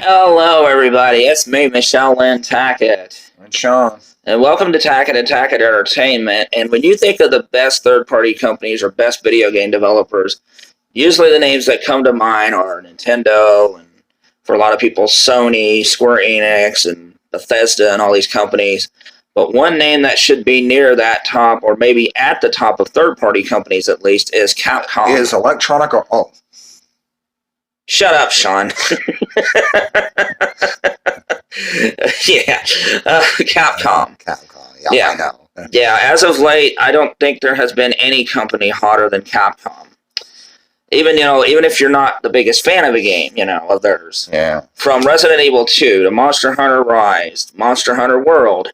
Hello, everybody. It's me, Lynn Tackett. And Shawn. And welcome to Tackett and Tackett Entertainment. And when you think of the best third-party companies or best video game developers, usually the names that come to mind are Nintendo, and for a lot of people, Sony, Square Enix, and Bethesda, and all these companies. But one name that should be near that top, or maybe at the top of third-party companies at least, is Capcom. Is Electronic or... Oh. Shut up, Shawn. Yeah, Capcom. Capcom, yeah, I know. Yeah, as of late, I don't think there has been any company hotter than Capcom. Even if you're not the biggest fan of a game, of theirs. Yeah. From Resident Evil 2 to Monster Hunter Rise, Monster Hunter World,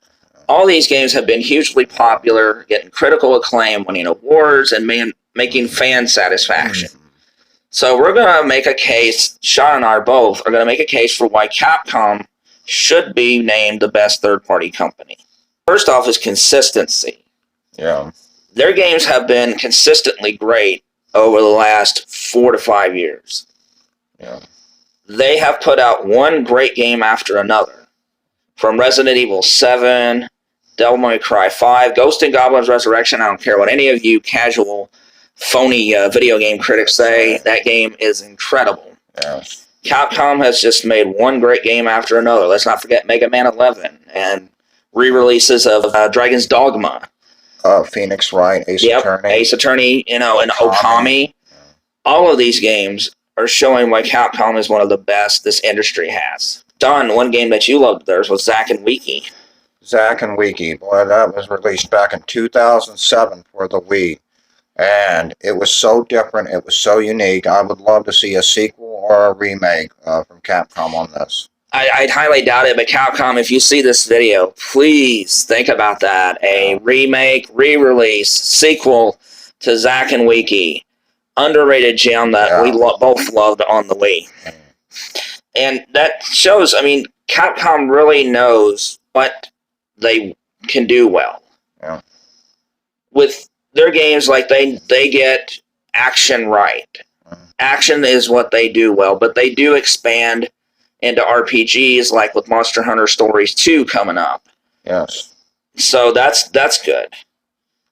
all these games have been hugely popular, getting critical acclaim, winning awards, and making fan satisfaction. So we're going to make a case, Shawn and I both are going to make a case for why Capcom should be named the best third-party company. First off is consistency. Yeah. Their games have been consistently great over the last 4 to 5 years. Yeah. They have put out one great game after another. From Resident Evil 7, Devil May Cry 5, Ghosts and Goblins Resurrection, I don't care what any of you casual phony video game critics say, that game is incredible. Yeah. Capcom has just made one great game after another. Let's not forget Megaman 11 and re-releases of Dragon's Dogma. Phoenix Wright, Ace Attorney. Ace Attorney, and Okami. Yeah. All of these games are showing why Capcom is one of the best this industry has. Don, one game that you loved theirs was Zack and Wiki. Zack and Wiki. Boy, that was released back in 2007 for the Wii. And it was so different. It was so unique. I would love to see a sequel or a remake from Capcom on this. I'd highly doubt it, but Capcom, if you see this video, please think about that. A remake, re-release, sequel to Zack and Wiki. Underrated gem that we both loved on the Wii. And that shows, Capcom really knows what they can do well. Yeah. With their games, like they get action right. Action is what they do well, but they do expand into RPGs, like with Monster Hunter Stories 2 coming up. Yes. So that's good.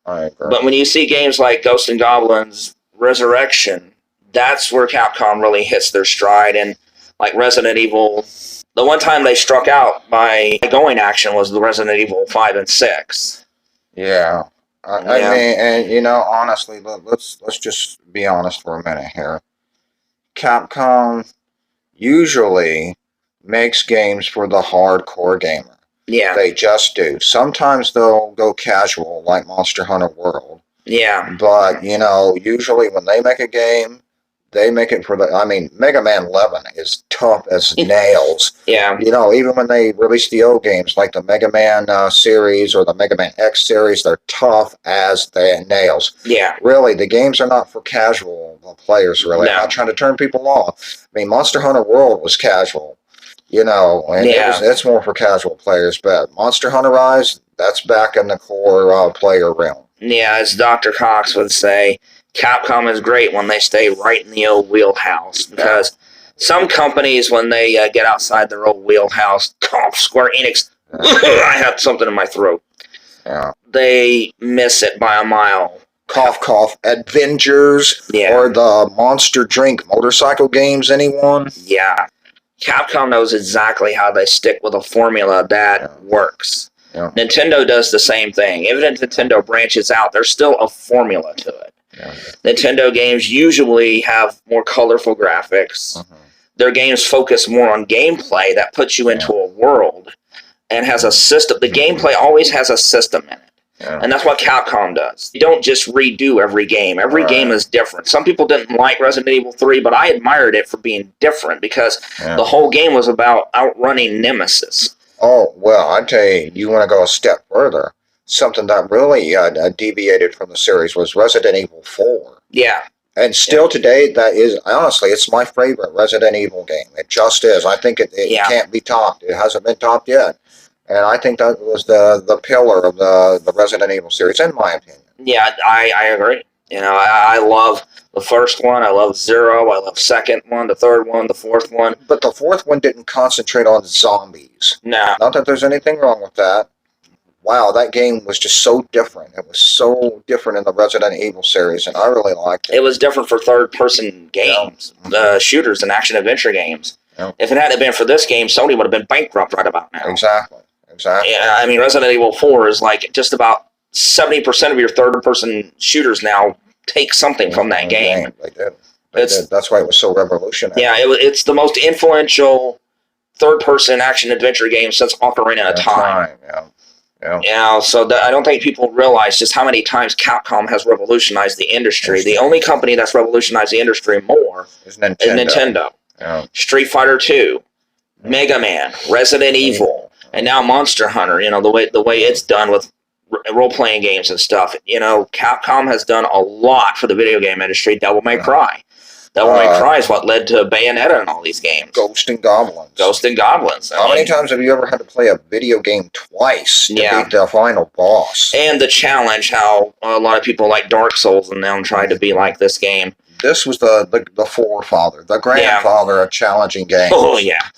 I agree. But when you see games like Ghosts and Goblins Resurrection, that's where Capcom really hits their stride. And like Resident Evil, the one time they struck out by going action was the Resident Evil 5 and 6. Yeah. I mean, and honestly, let's just be honest for a minute here. Capcom usually makes games for the hardcore gamer. Yeah. They just do. Sometimes they'll go casual, like Monster Hunter World. Yeah. But, usually when they make a game, they make it for Mega Man 11 is tough as nails. Yeah. Even when they release the old games, like the Mega Man series or the Mega Man X series, they're tough as the nails. Yeah. Really, the games are not for casual players, really. No. I'm not trying to turn people off. Monster Hunter World was casual, and it's more for casual players. But Monster Hunter Rise, that's back in the core player realm. Yeah, as Dr. Cox would say, Capcom is great when they stay right in the old wheelhouse, because some companies, when they get outside their old wheelhouse, Square Enix, I have something in my throat. Yeah. They miss it by a mile. Cough, cough. Avengers or the Monster Drink motorcycle games, anyone? Yeah. Capcom knows exactly how they stick with a formula that works. Yeah. Nintendo does the same thing. Even if Nintendo branches out, there's still a formula to it. Yeah. Nintendo games usually have more colorful graphics. Their games focus more on gameplay that puts you into a world and has a system. The gameplay always has a system in it. Yeah. And that's what Capcom does. You don't just redo every game. Every game is different. Some people didn't like Resident Evil 3, but I admired it for being different because the whole game was about outrunning Nemesis. Oh, well, I tell you, you want to go a step further. Something that really deviated from the series was Resident Evil 4. Yeah. And still today, that is, honestly, it's my favorite Resident Evil game. It just is. I think it can't be topped. It hasn't been topped yet. And I think that was the pillar of the Resident Evil series, in my opinion. Yeah, I agree. I love the first one. I love Zero. I love second one, the third one, the fourth one. But the fourth one didn't concentrate on zombies. No. Not that there's anything wrong with that. Wow, that game was just so different. It was so different in the Resident Evil series, and I really liked it. It was different for third-person games, shooters and action-adventure games. Yep. If it hadn't been for this game, Sony would have been bankrupt right about now. Exactly. Yeah, I mean, Resident Evil 4 is like just about 70% of your third-person shooters now take something from that game. They did. That's why it was so revolutionary. Yeah, it's the most influential third-person action-adventure game since Ocarina of Time. So I don't think people realize just how many times Capcom has revolutionized the industry. The only company that's revolutionized the industry more is Nintendo. Yeah. Street Fighter 2, Megaman, Resident Evil, and now Monster Hunter. The way it's done with role-playing games and stuff. Capcom has done a lot for the video game industry. Devil May Cry. Devil May Cry is what led to Bayonetta and all these games. Ghosts and Goblins. How many times have you ever had to play a video game twice to beat the final boss? And the challenge, how a lot of people like Dark Souls and them tried to be like this game. This was the forefather, the grandfather of challenging games. Oh, yeah.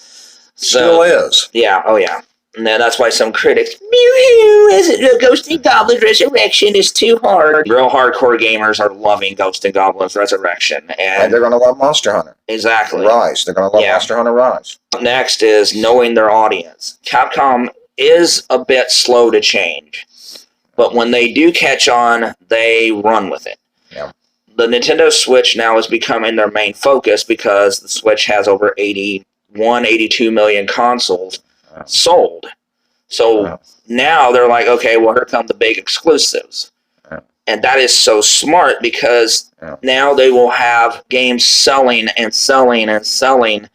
Still is. Yeah, oh, yeah. And that's why some critics, Ghost and Goblins Resurrection is too hard. Real hardcore gamers are loving Ghost and Goblins Resurrection. And they're going to love Monster Hunter. Exactly. Rise. They're going to love Monster Hunter Rise. Next is knowing their audience. Capcom is a bit slow to change. But when they do catch on, they run with it. Yeah. The Nintendo Switch now is becoming their main focus because the Switch has over 82 million consoles sold. So now they're like, okay, well, here come the big exclusives. And that is so smart because now they will have games selling and selling and selling.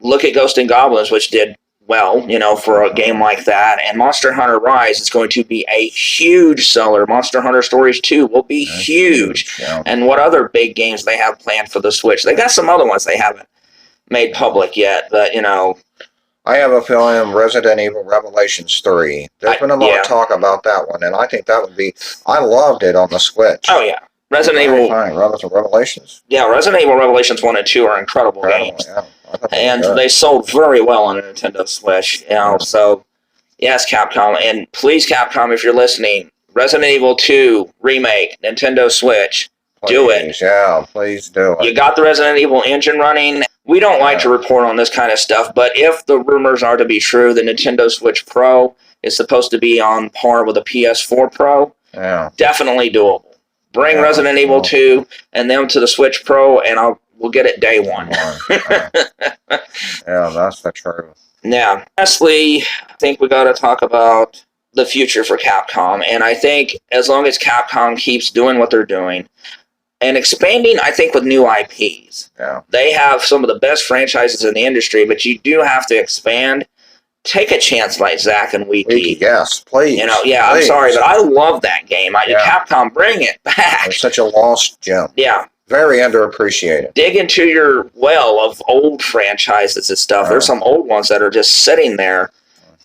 Look at Ghost and Goblins, which did well, for a game like that. And Monster Hunter Rise is going to be a huge seller. Monster Hunter Stories 2 will be huge. Yeah. And what other big games they have planned for the Switch? They got some other ones they haven't made public yet, but, I have a feeling Resident Evil Revelations 3. There's been a lot of talk about that one, and I think that would be... I loved it on the Switch. Oh, yeah. Resident Evil... Revelations? Yeah, Resident Evil Revelations 1 and 2 are incredible games. Yeah. And they sold very well on a Nintendo Switch. So, yes, Capcom. And please, Capcom, if you're listening, Resident Evil 2 Remake, Nintendo Switch, do it. Yeah, please do it. You got the Resident Evil engine running. We don't like to report on this kind of stuff, but if the rumors are to be true, the Nintendo Switch Pro is supposed to be on par with a PS4 Pro. Yeah. Definitely doable. Bring Resident Evil 2 and them to the Switch Pro, and we'll get it day one. Yeah, that's the truth. Yeah. Lastly, I think we got to talk about the future for Capcom, and I think as long as Capcom keeps doing what they're doing, and expanding, I think, with new IPs. Yeah. They have some of the best franchises in the industry, but you do have to expand. Take a chance like Zack and Wiki. Yes, please. Please. I'm sorry, but I love that game. Capcom, bring it back. It's such a lost gem. Yeah. Very underappreciated. Dig into your well of old franchises and stuff. There's some old ones that are just sitting there,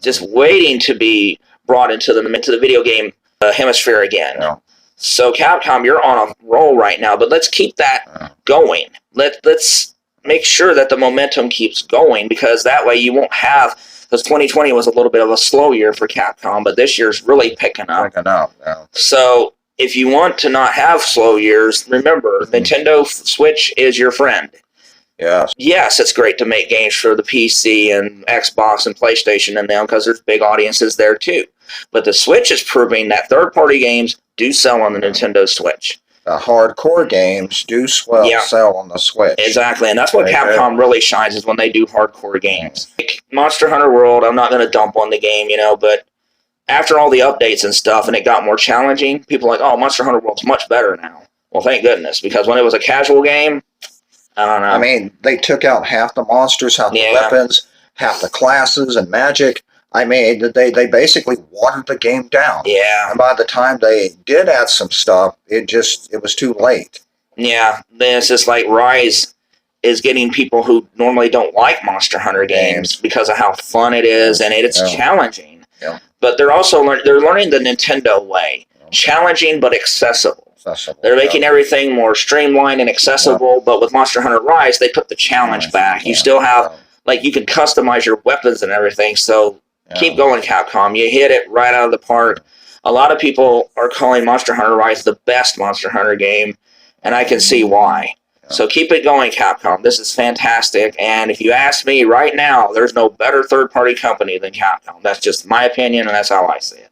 just waiting to be brought into the video game hemisphere again. Yeah. So Capcom, you're on a roll right now, but let's keep that going. Let's make sure that the momentum keeps going, because that way you won't have, because 2020 was a little bit of a slow year for Capcom, but this year's really picking up. Yeah. So if you want to not have slow years, remember, Nintendo Switch is your friend. Yes. Yes, it's great to make games for the PC and Xbox and PlayStation and them, because there's big audiences there too. But the Switch is proving that third-party games do sell on the Nintendo Switch. The hardcore games do sell on the Switch. Exactly, and that's what Capcom really shines, is when they do hardcore games. Like Monster Hunter World, I'm not going to dump on the game, but after all the updates and stuff, and it got more challenging, people are like, oh, Monster Hunter World's much better now. Well, thank goodness, because when it was a casual game, I don't know. I mean, they took out half the monsters, half the weapons, half the classes and magic. I mean, they basically watered the game down. Yeah. And by the time they did add some stuff, it was too late. Yeah. Then it's just like Rise is getting people who normally don't like Monster Hunter games because of how fun it is, and it's challenging. Yeah. But they're also learning the Nintendo way. challenging but accessible. They're making yeah. everything more streamlined and accessible, but with Monster Hunter Rise, they put the challenge back. You still have, like, you can customize your weapons and everything, so keep going, Capcom. You hit it right out of the park. A lot of people are calling Monster Hunter Rise the best Monster Hunter game, and I can see why. So keep it going, Capcom. This is fantastic, and if you ask me right now, there's no better third-party company than Capcom. That's just my opinion, and that's how I see it.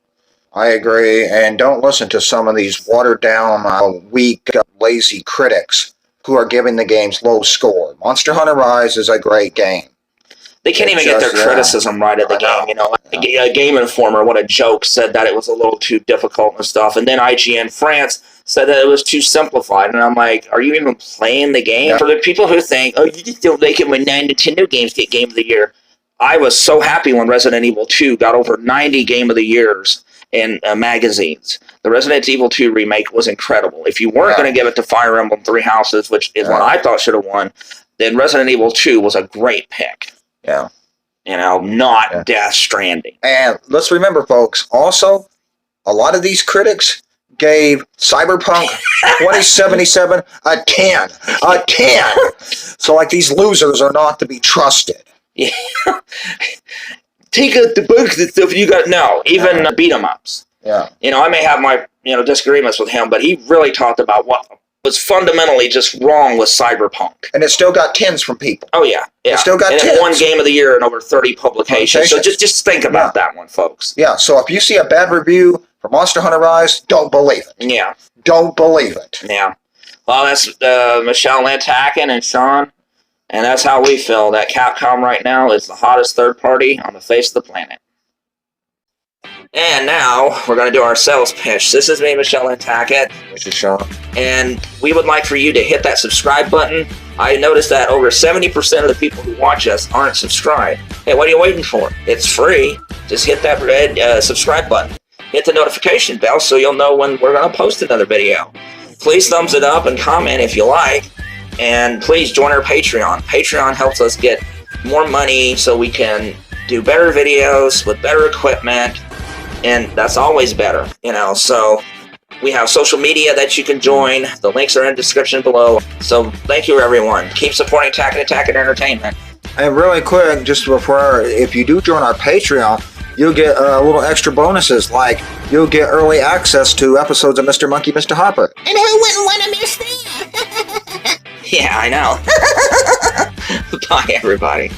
I agree, and don't listen to some of these watered-down, weak, lazy critics who are giving the games low score. Monster Hunter Rise is a great game. They can't even get their criticism right of the game. You know, a Game Informer, what a joke, said that it was a little too difficult and stuff, and then IGN France said that it was too simplified, and I'm like, are you even playing the game? For the people who think, oh, you just don't make it when 9 Nintendo games get Game of the Year, I was so happy when Resident Evil 2 got over 90 Game of the Years in magazines. The Resident Evil 2 remake was incredible. If you weren't going to give it to Fire Emblem Three Houses, which is what I thought should have won, then Resident Evil 2 was a great pick. Yeah. You know, not Death Stranding. And let's remember, folks, also, a lot of these critics gave Cyberpunk 2077 a 10. A 10! So, like, these losers are not to be trusted. Yeah. Take out the bugs and stuff you got. No, even beat 'em ups. Yeah. You know, I may have my disagreements with him, but he really talked about what was fundamentally just wrong with Cyberpunk. And it still got 10s from people. Oh yeah, yeah. It still got 10s. And it won Game of the Year in over 30 publications. So just think about that one, folks. Yeah. So if you see a bad review for Monster Hunter Rise, don't believe it. Yeah. Don't believe it. Yeah. Well, that's Michelle, Lynn Tackett, and Shawn. And that's how we feel that Capcom right now is the hottest third party on the face of the planet. And now we're going to do our sales pitch. This is me, Michelle and Tackett. This is Shawn. And we would like for you to hit that subscribe button. I noticed that over 70% of the people who watch us aren't subscribed. Hey, what are you waiting for? It's free. Just hit that red subscribe button. Hit the notification bell so you'll know when we're going to post another video. Please thumbs it up and comment if you like. And please join our Patreon. Patreon helps us get more money so we can do better videos with better equipment. And that's always better, So we have social media that you can join. The links are in the description below. So thank you, everyone. Keep supporting Tackett Entertainment. And really quick, just before, if you do join our Patreon, you'll get little extra bonuses, like you'll get early access to episodes of Mr. Monkey, Mr. Hopper. And who wouldn't want to miss that? Yeah, I know. Bye, everybody.